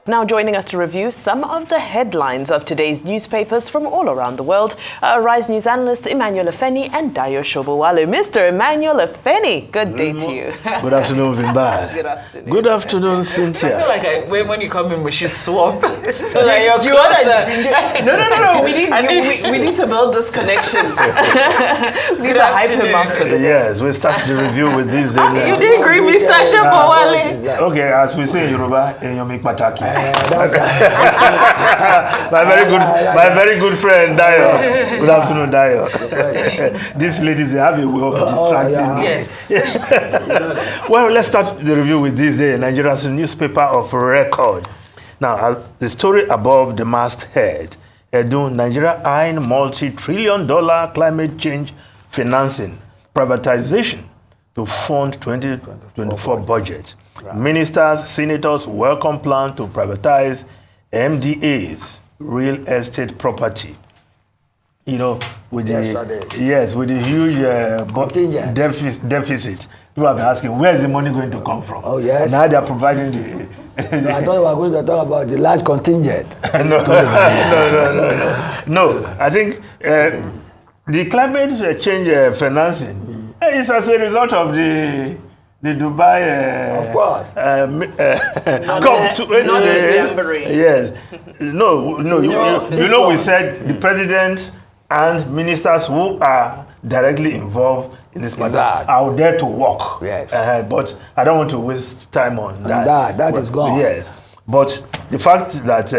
Now joining us to review some of the headlines of today's newspapers from all around the world are Rise News analysts Emmanuel Afeni and Dayo Shobowale. Mr. Emmanuel Afeni, good day to you. Good afternoon, Vimba. Good afternoon. Good afternoon, Cynthia. I feel like when you come in, we should swap. No. We need to build this connection. We need to hype him up for the day. Yes, we start the review with this day. You didn't agree, Mr. Shobowale. Okay, as we say in Yoruba, Enyomi Pataki. My very good friend Dayo. Good afternoon, Dayo. These ladies, they have a way of distracting me. Yes. Well, let's start the review with this day. Nigeria's newspaper of record. Now, the story above the masthead. Nigeria eyeing multi-trillion-dollar climate change financing privatization to fund 2024 budget. Right. Ministers, senators welcome plan to privatize MDA's real estate property. You know, with the huge deficit. People have been asking, where is the money going to come from? Oh yes. Now they are providing the. No, I thought we were going to talk about the large contingent. No. I think the climate change financing is as a result of the Dubai, of course, not just Jamboree. Yes, no. You know, we said the president and ministers who are directly involved in this matter are there to work. Yes, but I don't want to waste time on that. That is gone. Yes, but the fact that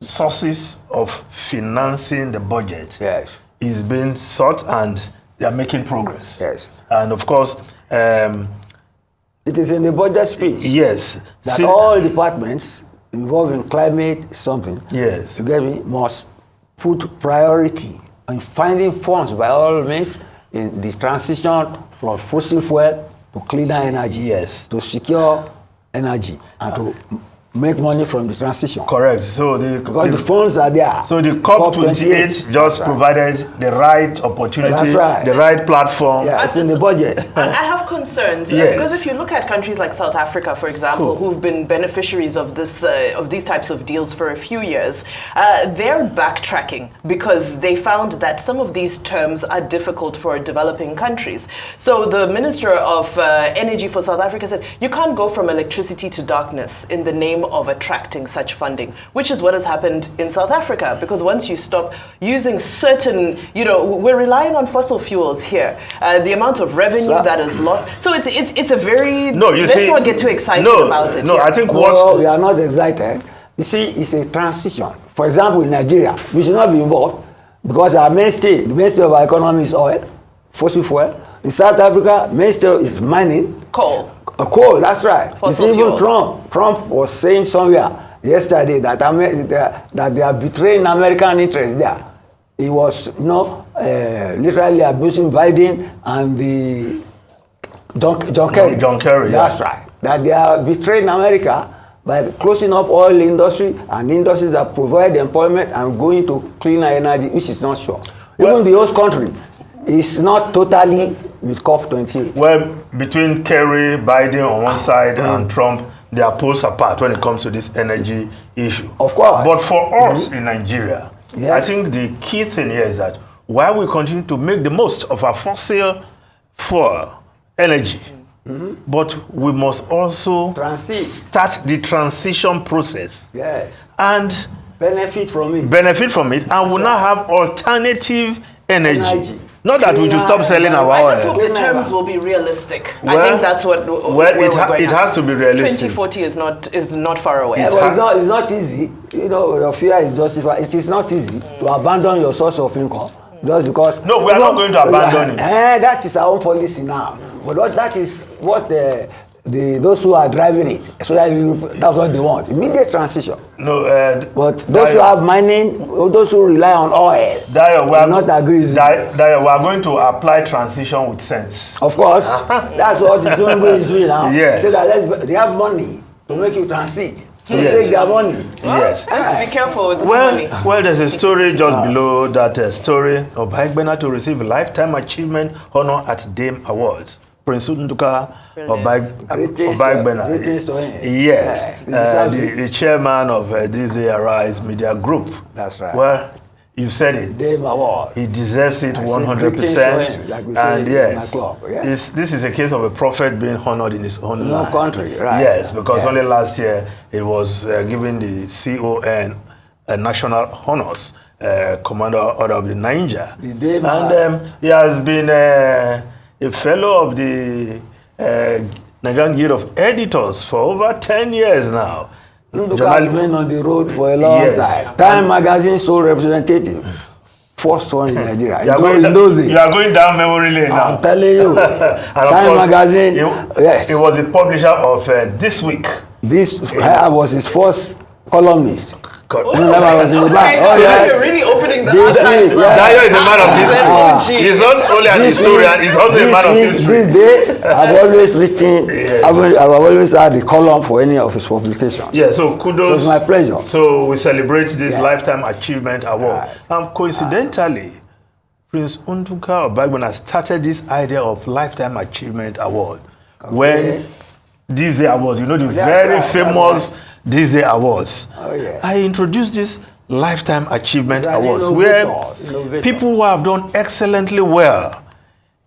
sources of financing the budget is being sought and they are making progress. Yes, and of course. It is in the budget speech. Yes. That all departments involved in climate something. Yes. You get me? Must put priority on finding funds by all means in the transition from fossil fuel to cleaner energy. Yes. To secure energy and to make money from the transition. Correct. So because the funds are there. So the COP28 just provided the right opportunity, the right platform. Yeah, it's in the budget. I have concerns because if you look at countries like South Africa, for example, who've been beneficiaries of this of these types of deals for a few years, they're backtracking because they found that some of these terms are difficult for developing countries. So the Minister of Energy for South Africa said, you can't go from electricity to darkness in the name of attracting such funding, which is what has happened in South Africa, because once you stop using certain, we're relying on fossil fuels here, the amount of revenue that is lost. So it's a very, let's not get too excited about it. No, I think we are not excited. You see, it's a transition. For example, in Nigeria, we should not be involved because the mainstay of our economy is oil, fossil fuel. In South Africa, mainstay is mining. Coal, that's right. It's even Trump was saying somewhere yesterday that they are betraying American interests there. He was, literally abusing Biden and the John Kerry. John Kerry, that's right. That they are betraying America by closing up oil industry and industries that provide employment and going to cleaner energy, which is not sure. Even the host country is not totally with COP28. Well, between Kerry, Biden on one side and Trump, they are poles apart when it comes to this energy issue. Of course. But for us in Nigeria, I think the key thing here is that while we continue to make the most of our fossil fuel energy, but we must also start the transition process. Yes. And benefit from it. And we'll now have alternative energy. Not that we should stop selling our oil. I just hope the terms will be realistic. I think that's what it has to be realistic. 2040 is not far away. It's not easy. Your fear is justified. It is not easy to abandon your source of income just because. No, we are not going to abandon it. That is our own policy now. But that is what those who are driving it, so that's what they want. Immediate transition. No, but those who have mining, those who rely on oil, Dayo, we are not agree. Dayo, we are going to apply transition with sense. Of course, that's what the Tinubu is doing now. Yes. So that they have money to make you transit. So take their money. Yes. And be careful with this money. Well, there's a story just below that story of Baigbena to receive Lifetime Achievement Honor at Dame Awards. Prince Nduka Greetings to him. Yes, the chairman of this Arise Media Group. That's right. Well, you said it. Dame Award. He deserves it 100%. Like we say And in yes, my club. Yes. this is a case of a prophet being honored in his own No land. country, right? Yes, because Yes. only last year it was given the CON national honors, Commander Order of the Niger. The Dame And he has been a fellow of the Nigerian Guild of Editors for over 10 years now. Nduka has been on the road for a long time. Time magazine sole representative. First one in Nigeria. In those days. You are going down memory lane now. I'm telling you. Time magazine. Yes. He was the publisher of This Week. This was his first columnist. Dayo I was in the back. You're really opening the This archives. is- yeah. is a man of history. He's not only an historian, he's also a man of history. This day, I've always written, I've always had the column for any of his publications. Yeah, so kudos. So it's my pleasure. So we celebrate this Lifetime Achievement Award. And coincidentally, Prince Nduka Obagbena started this idea of Lifetime Achievement Award. When these day awards, you know, the very famous These Day Awards. Oh, yeah. I introduced this Lifetime Achievement It's an Awards innovator. where people who have done excellently well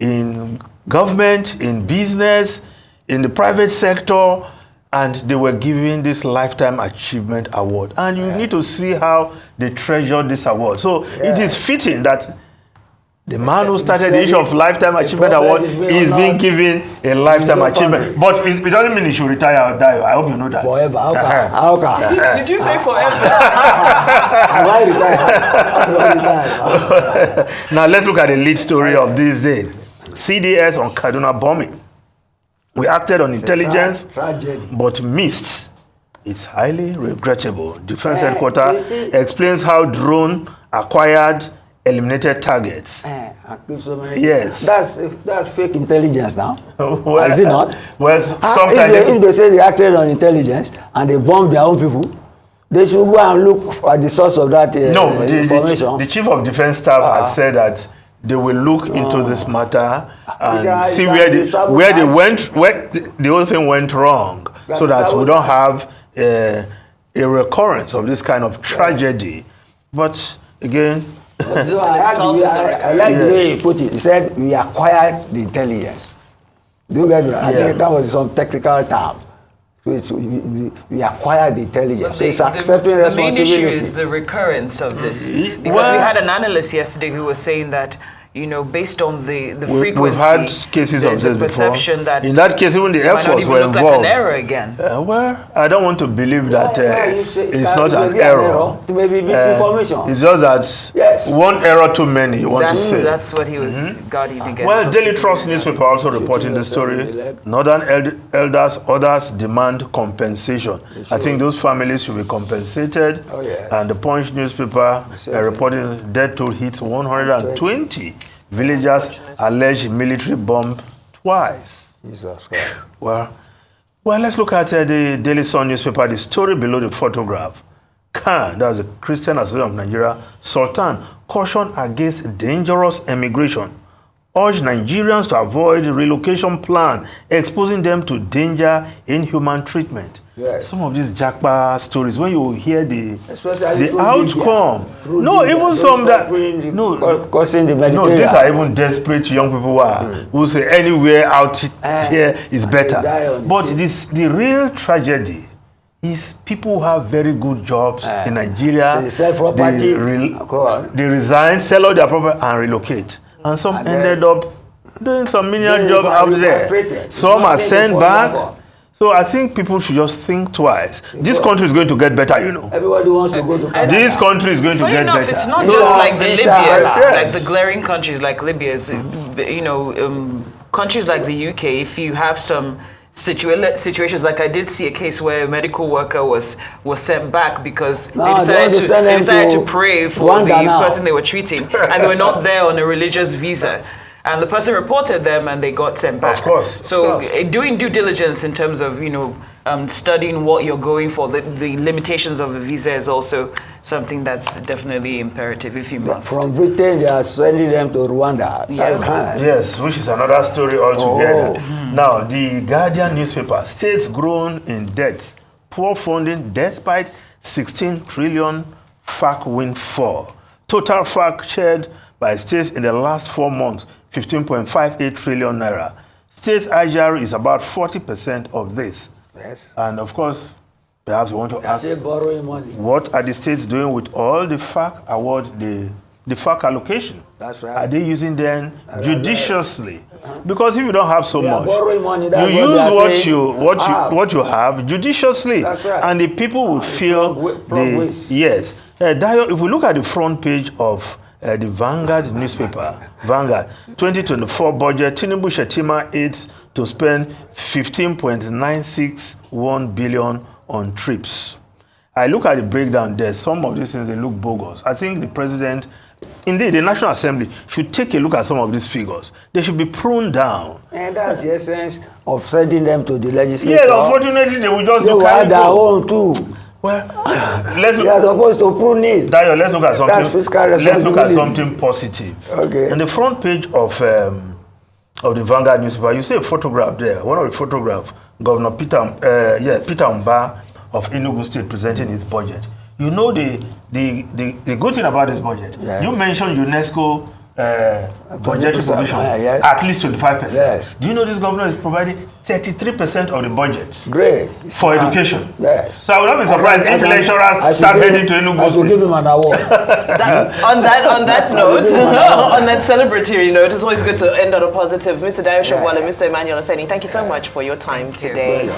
in government, in business, in the private sector, and they were given this Lifetime Achievement Award. And you need to see how they treasure this award. So it is fitting that the man who started the issue of Lifetime Achievement Award is being given a Lifetime Achievement. But it doesn't mean he should retire or die. I hope you know that. Forever. How can? Did you say forever? Have I retired? Now let's look at the lead story of this day. CDS on Kaduna bombing. We acted on intelligence, Tragedy. but missed. It's highly regrettable. Defense You headquarters see- explains how drone acquired eliminated targets. Yes. That's fake intelligence now. Well, Is it not? Well, If sometimes they say they acted on intelligence and they bomb their own people, they should go and look at the source of that information. the chief of defense staff has said that they will look into this matter and see where the whole thing went wrong, so that we don't have a recurrence of this kind of tragedy. But again, I like the way he put it. He said we acquired the intelligence. Do you get me? I think that was some technical term. We acquired the intelligence. So it's accepting responsibility. The main issue is the recurrence of this. Because we had an analyst yesterday who was saying that, you know, based on the frequency, we've had cases of there's this a perception before. that In that case, even the Air might not Force even were look involved. like an error again. Well, I don't want to believe that it's not an Maybe error. It may be misinformation. It's just that one error too many, you want to say. That's what he was guarding against. Well, Daily Trust newspaper also reporting the story. Northern elders, others demand compensation. I think those families should be compensated. Oh, yeah. And the Punch newspaper reporting death toll hits 120. Villagers alleged military bomb twice. Jesus Christ. Well, let's look at the Daily Sun newspaper, the story below the photograph. Khan, that's the Christian Association of Nigeria, Sultan, caution against dangerous emigration, urged Nigerians to avoid relocation plan, exposing them to danger, inhuman treatment. Yes. Some of these Jackpa stories, when you hear the Especially through outcome, media. no, Through even media. some Those that, crossing the no, Mediterranean. these are even desperate young people who say anywhere out here is better. But the real tragedy is people who have very good jobs in Nigeria. So they sell property. They resign, sell all their property and relocate. And some ended up doing some menial job out there. Some are sent back. So I think people should just think twice. This country is going to get better, you know. Everybody wants to go to Canada. This country is going to Funny get enough, better. it's not So, just like the Mr. Libyas, Yes. like the glaring countries like Libya. You know, countries like the UK, if you have some situations, like I did see a case where a medical worker was sent back because they decided to pray for the person they were treating, and they were not there on a religious visa. And the person reported them and they got sent back. Of course. So doing due diligence in terms of, you know, studying what you're going for. The limitations of the visa is also something that's definitely imperative if you must. From Britain, they are sending them to Rwanda. Yeah. Yes, which is another story altogether. Now, the Guardian newspaper, states grown in debt, poor funding despite 16 trillion FAC windfall. Total FAC shared by states in the last 4 months, 15.58 trillion naira. States IGR is about 40% of this. Yes. And of course, perhaps we want to ask, borrowing money. what are the states doing with all the FAC award, the FAC allocation? That's right. Are they using them judiciously? Because if you don't have so much, borrowing money, you use what you have judiciously. That's right. And the people will feel yes. Dayo, if we look at the front page of the Vanguard newspaper, Vanguard 2024 budget, Tinubu Shetima aids to spend 15.961 billion on trips. I look at the breakdown there. Some of these things, they look bogus. I think the president, indeed, the National Assembly should take a look at some of these figures. They should be pruned down. And that's the essence of sending them to the legislature. Yeah, unfortunately, they will just they will add their own too. Well, they are supposed to prune it. Dayo, let's look at something. That's fiscal responsibility. Let's look at something positive. Okay. On the front page of the Vanguard newspaper, you see a photograph there. One of the photographs, Governor Peter Mba of Enugu State presenting his budget. You know the good thing about this budget. Yeah. You mentioned UNESCO budgetary provision, yes. At least 25%. Yes. Do you know this governor is providing 33% of the budget? Great. For education. Yes. So I would not be surprised if lecturers start heading to Enugu State. I should give him an award. on that note, on that celebratory note, it's always good to end on a positive. Mr. Dayo Shobwala, Mr. Emmanuel Afeni, thank you so much for your time today.